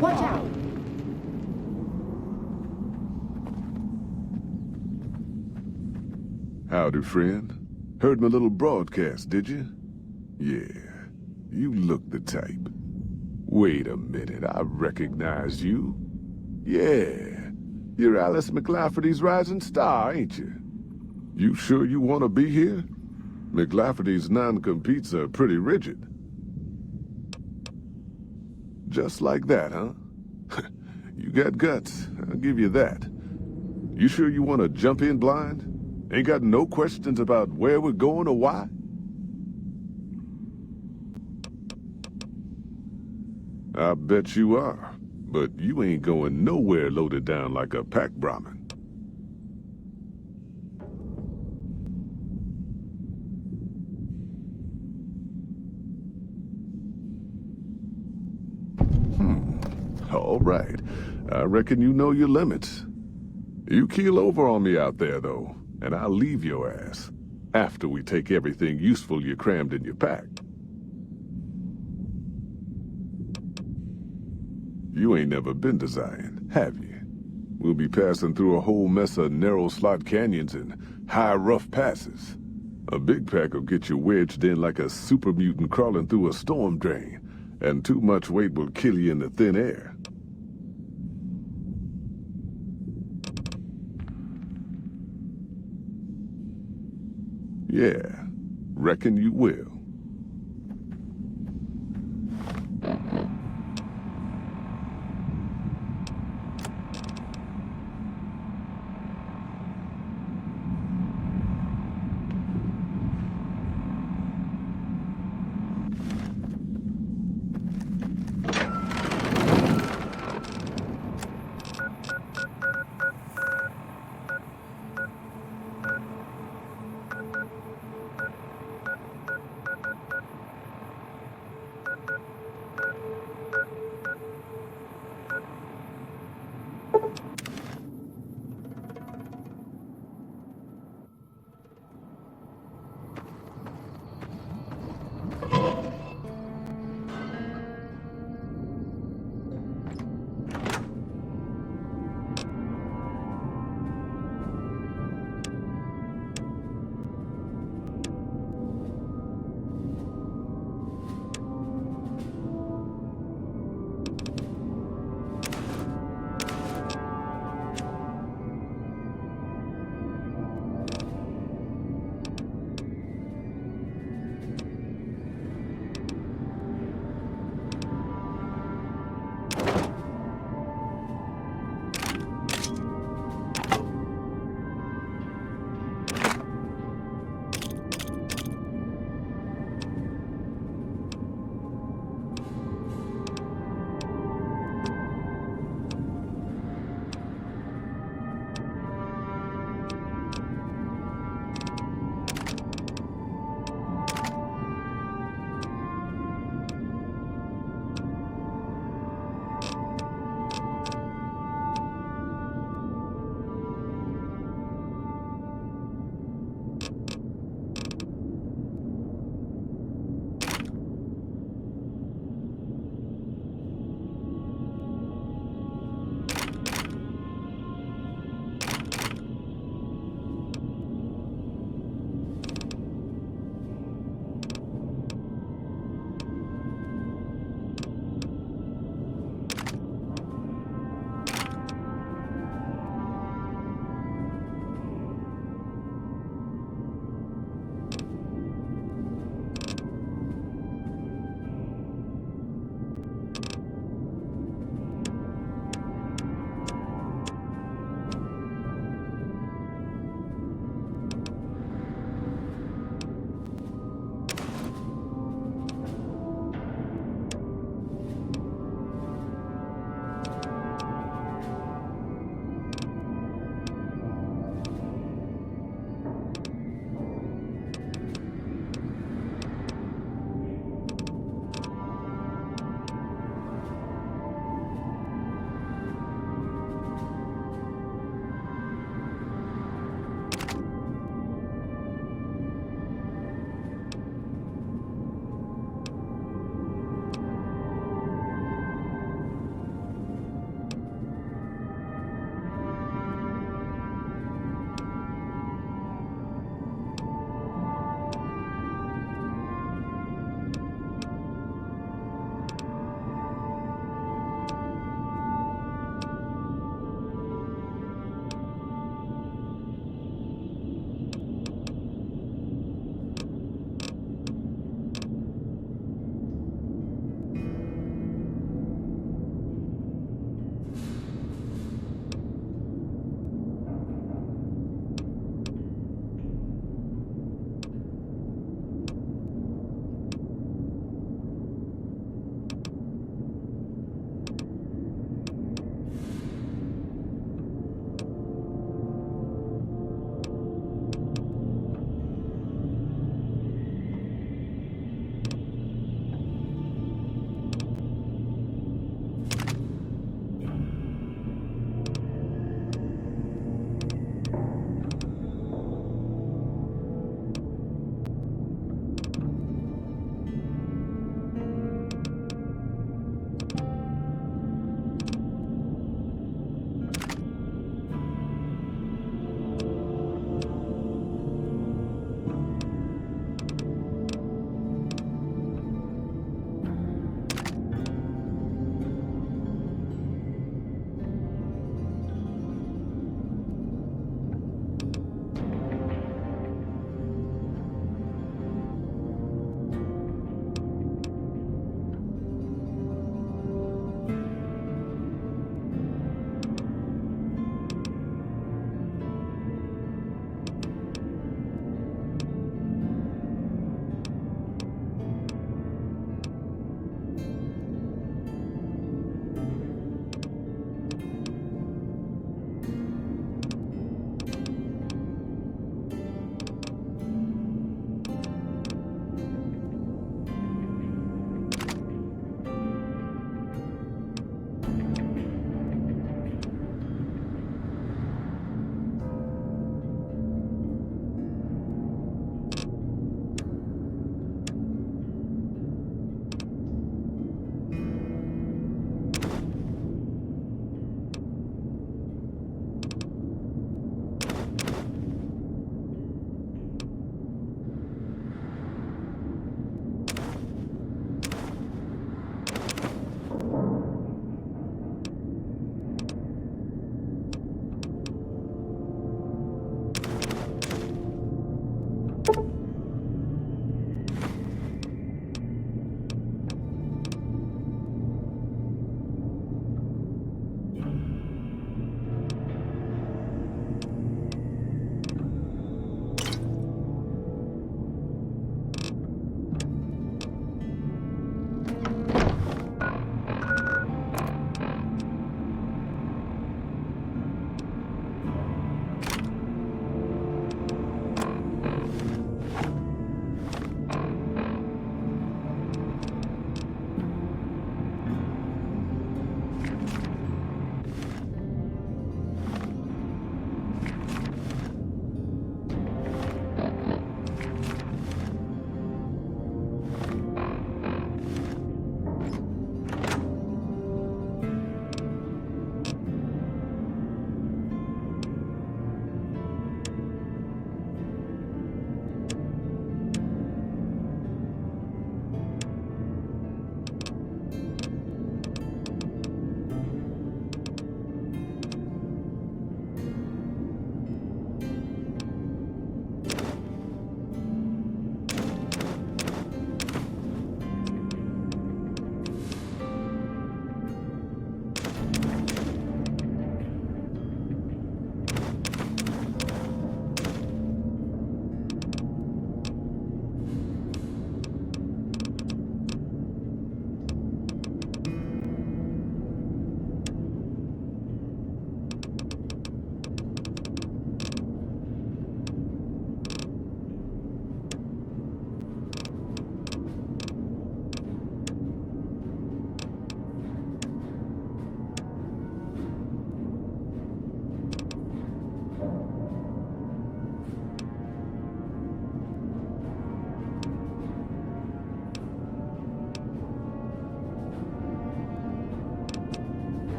Watch out! Howdy, friend. Heard my little broadcast, did you? Yeah, you look the type. Wait a minute, I recognize you. Yeah, you're Alice McLafferty's rising star, ain't you? You sure you want to be here? McLafferty's non-competes are pretty rigid. Just like that, huh? You got guts, I'll give you that. You sure you want to jump in blind? Ain't got no questions about where we're going or why? I bet you are, but you ain't going nowhere loaded down like a pack Brahmin. All right. I reckon you know your limits. You keel over on me out there, though, and I'll leave your ass. After we take everything useful you crammed in your pack. You ain't never been to Zion, have you? We'll be passing through a whole mess of narrow slot canyons and high rough passes. A big pack will get you wedged in like a super mutant crawling through a storm drain, and too much weight will kill you in the thin air. Yeah, reckon you will.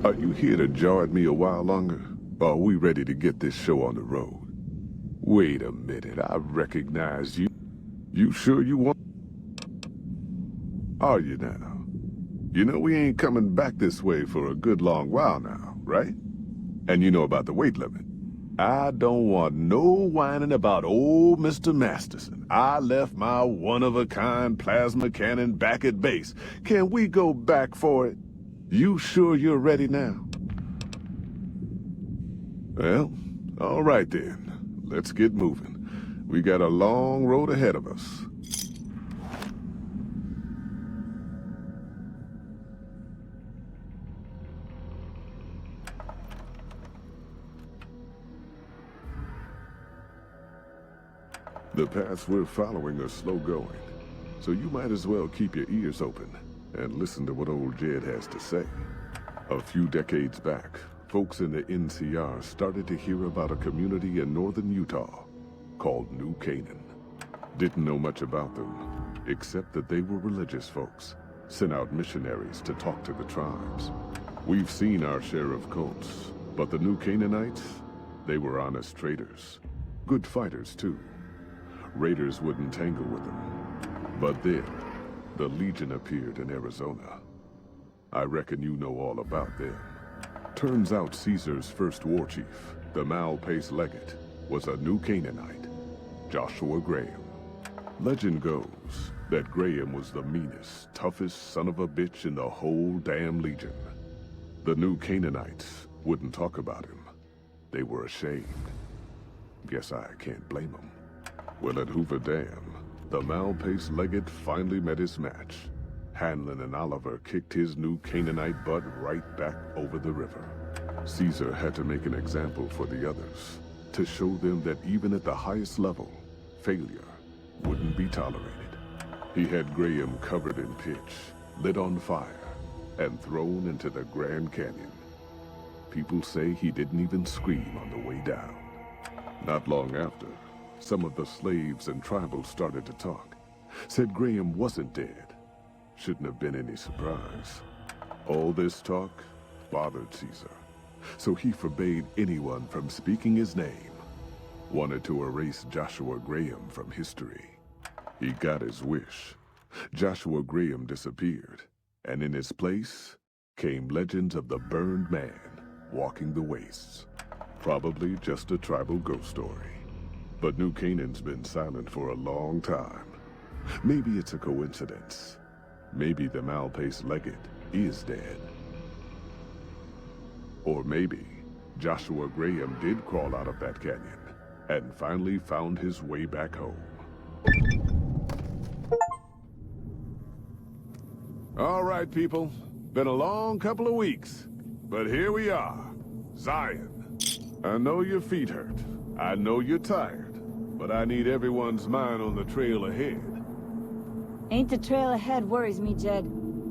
Are you here to jaw at me a while longer? Or are we ready to get this show on the road? Wait a minute, I recognize you. You sure you want... Are you now? You know we ain't coming back this way for a good long while now, right? And you know about the weight limit. I don't want no whining about old Mr. Masterson. I left my one-of-a-kind plasma cannon back at base. Can we go back for it? You sure you're ready now? Well, all right then. Let's get moving. We got a long road ahead of us. The paths we're following are slow going, so you might as well keep your ears open and listen to what old Jed has to say. A few decades back, folks in the NCR started to hear about a community in northern Utah called New Canaan. Didn't know much about them, except that they were religious folks, sent out missionaries to talk to the tribes. We've seen our share of cults, but the New Canaanites, they were honest traders. Good fighters, too. Raiders wouldn't tangle with them. But then, the Legion appeared in Arizona. I reckon you know all about them. Turns out Caesar's first war chief, the Malpais Legate, was a New Canaanite, Joshua Graham. Legend goes that Graham was the meanest, toughest son of a bitch in the whole damn Legion. The New Canaanites wouldn't talk about him. They were ashamed. Guess I can't blame them. Well, at Hoover Dam, the Malpais Legate finally met his match. Hanlon and Oliver kicked his New Canaanite butt right back over the river. Caesar had to make an example for the others, to show them that even at the highest level, failure wouldn't be tolerated. He had Graham covered in pitch, lit on fire, and thrown into the Grand Canyon. People say he didn't even scream on the way down. Not long after, some of the slaves and tribals started to talk. Said Graham wasn't dead. Shouldn't have been any surprise. All this talk bothered Caesar, so he forbade anyone from speaking his name. Wanted to erase Joshua Graham from history. He got his wish. Joshua Graham disappeared, and in his place came legends of the burned man walking the wastes. Probably just a tribal ghost story. But New Canaan's been silent for a long time. Maybe it's a coincidence. Maybe the Malpais Legate is dead. Or maybe Joshua Graham did crawl out of that canyon and finally found his way back home. All right, people. Been a long couple of weeks. But here we are. Zion. I know your feet hurt. I know you're tired. But I need everyone's mind on the trail ahead. Ain't the trail ahead worries me, Jed.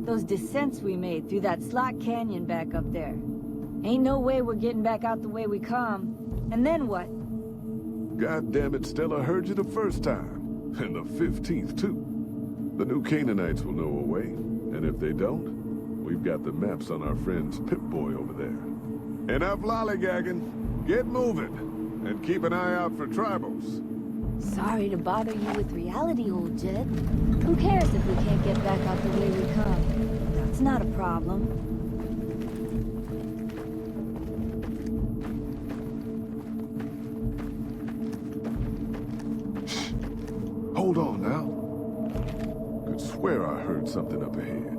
Those descents we made through that slot canyon back up there. Ain't no way we're getting back out the way we come. And then what? God damn it, Stella heard you the first time. And the 15th, too. The New Canaanites will know a way. And if they don't, we've got the maps on our friend's Pip-Boy over there. Enough lollygagging. Get moving. And keep an eye out for tribals. Sorry to bother you with reality, old Jed. Who cares if we can't get back out the way we come? That's not a problem. Shh. Hold on now. Could swear I heard something up ahead.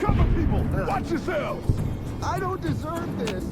Cover people! Watch yourselves! I don't deserve this!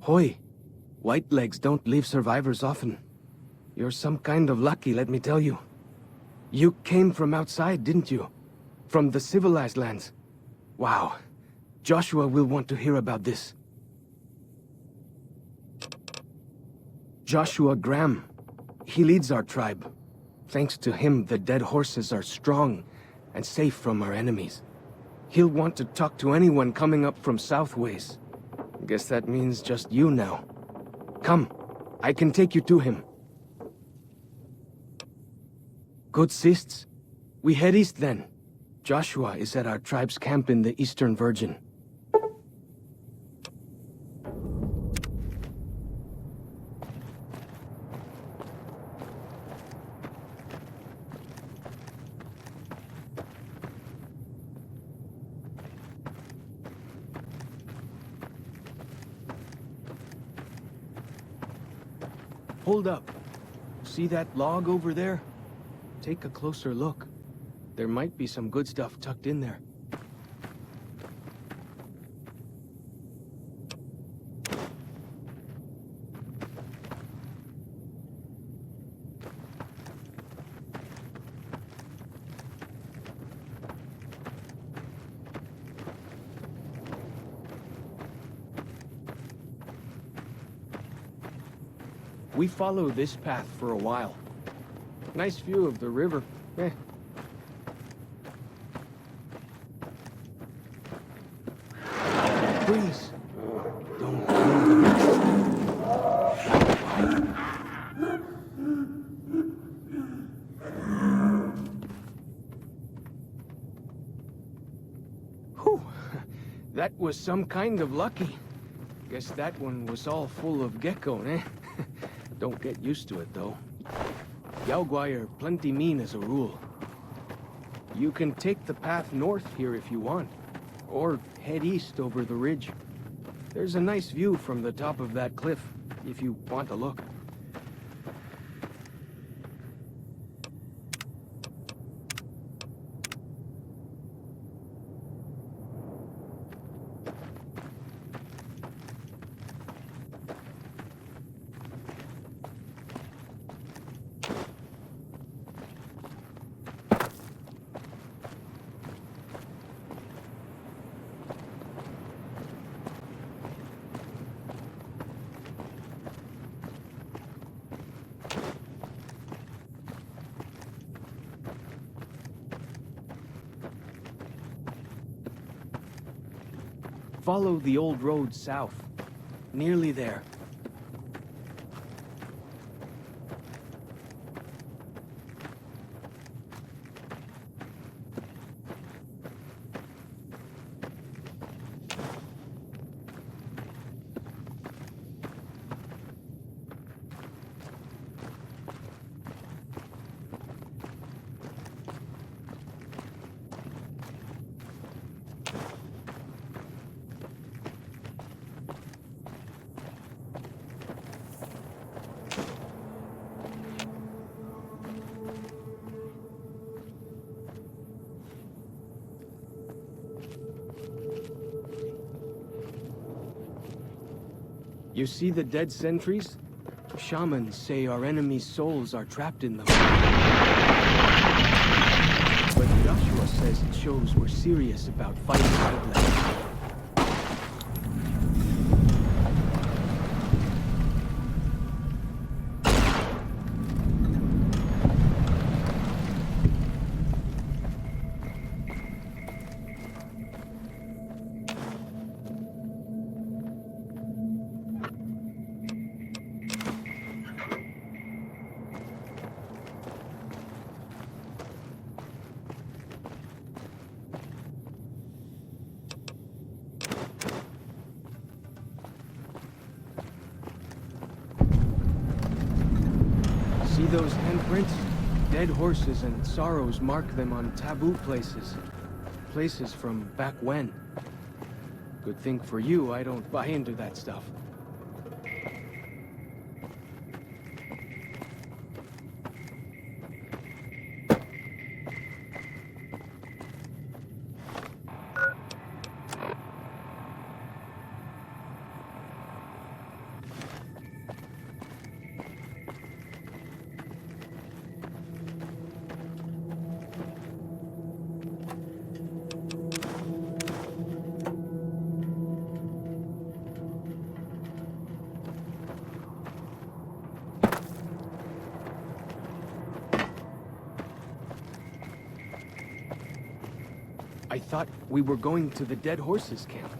Hoy, Whitelegs don't leave survivors often. You're some kind of lucky, let me tell you. You came from outside, didn't you? From the civilized lands. Wow. Joshua will want to hear about this. Joshua Graham. He leads our tribe. Thanks to him, the dead horses are strong and safe from our enemies. He'll want to talk to anyone coming up from Southways. Guess that means just you now. Come, I can take you to him. Good sists. We head east then. Joshua is at our tribe's camp in the Eastern Virgin. Hold up. See that log over there? Take a closer look. There might be some good stuff tucked in there. We followed this path for a while. Nice view of the river. Please, don't move. Whew, that was some kind of lucky. Guess that one was all full of gecko, eh? Don't get used to it, though. Yaoguai are plenty mean as a rule. You can take the path north here if you want, or head east over the ridge. There's a nice view from the top of that cliff, if you want to look. Follow the old road south. Nearly there. You see the dead sentries? Shamans say our enemies' souls are trapped in them. But Joshua says it shows we're serious about fighting Whitelegs. See those handprints? Dead horses and sorrows mark them on taboo places. Places from back when. Good thing for you, I don't buy into that stuff. thought we were going to the Dead Horses camp.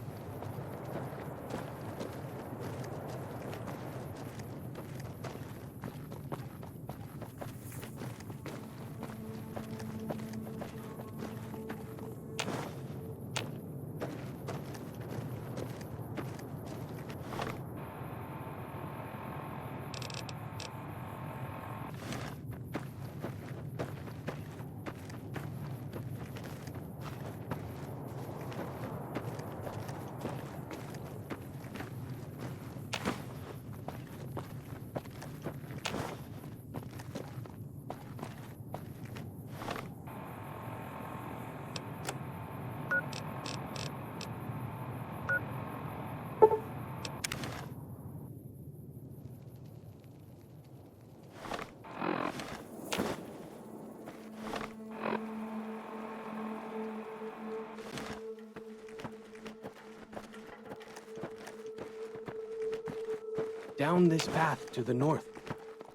Down this path to the north.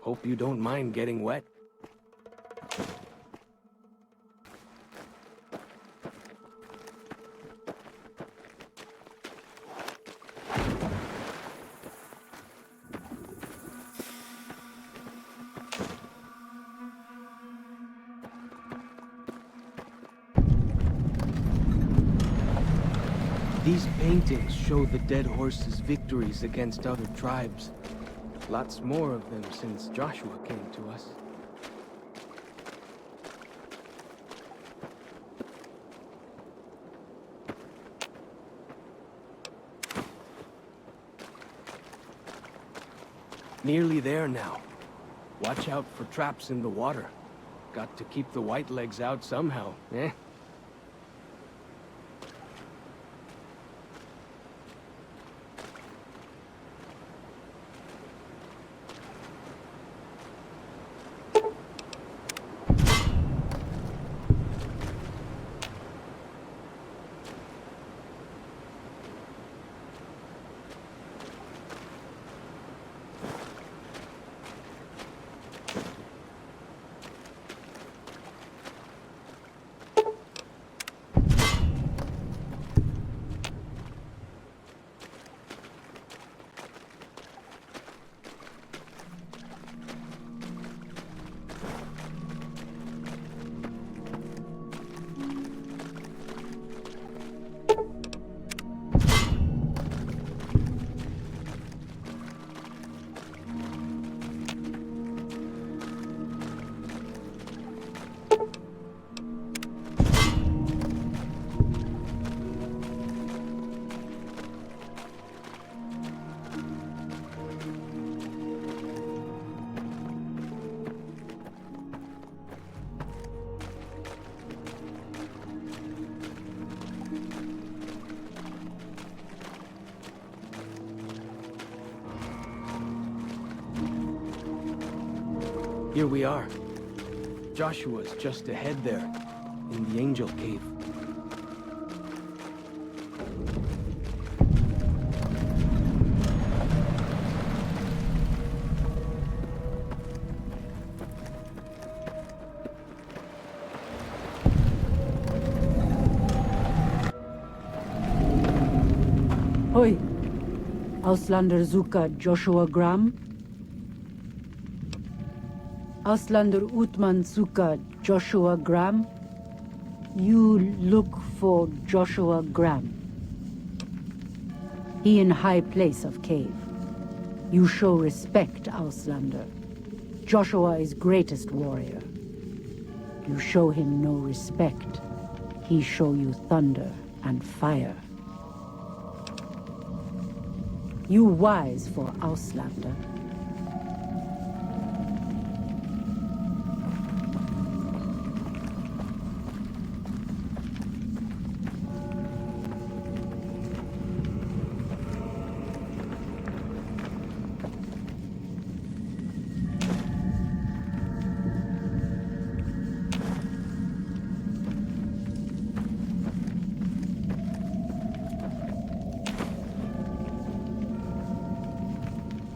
Hope you don't mind getting wet. These paintings show the Dead Horses' victories against other tribes. Lots more of them since Joshua came to us. Nearly there now. Watch out for traps in the water. Got to keep the Whitelegs out somehow, eh? Here we are. Joshua's just ahead there, in the Angel Cave. Hoi, Auslander Zuka Joshua Gram. Auslander Utman Zuka Joshua Gram. You look for Joshua Gram. He in high place of cave. You show respect, Auslander. Joshua is greatest warrior. You show him no respect. He show you thunder and fire. You wise for Auslander.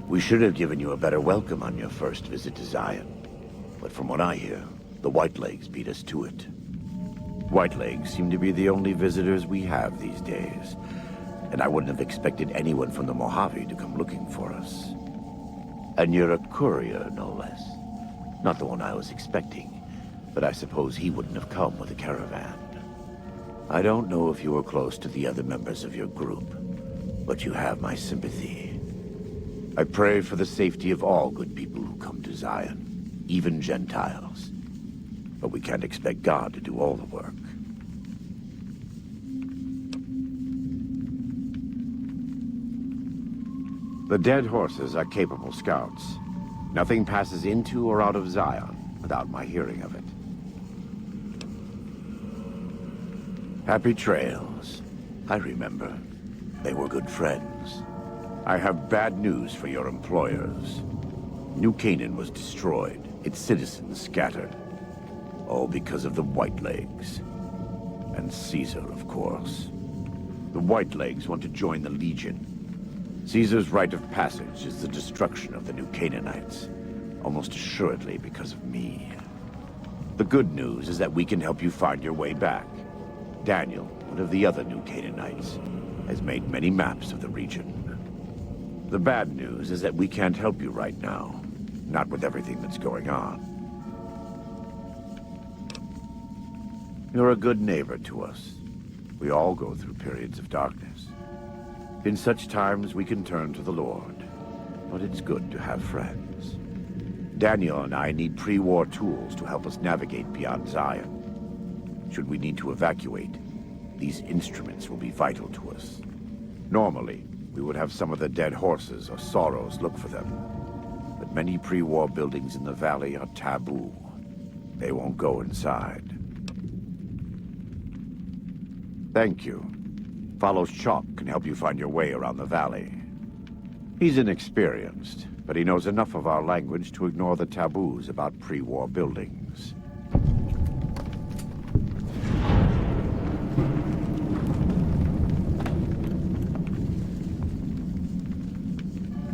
We should have given you a better welcome on your first visit to Zion. But from what I hear, the Whitelegs beat us to it. Whitelegs seem to be the only visitors we have these days, and I wouldn't have expected anyone from the Mojave to come looking for us. And you're a courier, no less. Not the one I was expecting, but I suppose he wouldn't have come with a caravan. I don't know if you were close to the other members of your group, but you have my sympathy. I pray for the safety of all good people who come to Zion, even Gentiles. But we can't expect God to do all the work. The dead horses are capable scouts. Nothing passes into or out of Zion without my hearing of it. Happy trails. I remember. They were good friends. I have bad news for your employers. New Canaan was destroyed, its citizens scattered. All because of the Whitelegs. And Caesar, of course. The Whitelegs want to join the Legion. Caesar's rite of passage is the destruction of the New Canaanites. Almost assuredly because of me. The good news is that we can help you find your way back. Daniel, one of the other New Canaanites, has made many maps of the region. The bad news is that we can't help you right now. Not with everything that's going on. You're a good neighbor to us. We all go through periods of darkness. In such times, we can turn to the Lord. But it's good to have friends. Daniel and I need pre-war tools to help us navigate beyond Zion. Should we need to evacuate, these instruments will be vital to us. Normally, we would have some of the dead horses or sorrows look for them. But many pre-war buildings in the valley are taboo. They won't go inside. Thank you. Follow Chalk can help you find your way around the valley. He's inexperienced, but he knows enough of our language to ignore the taboos about pre-war buildings.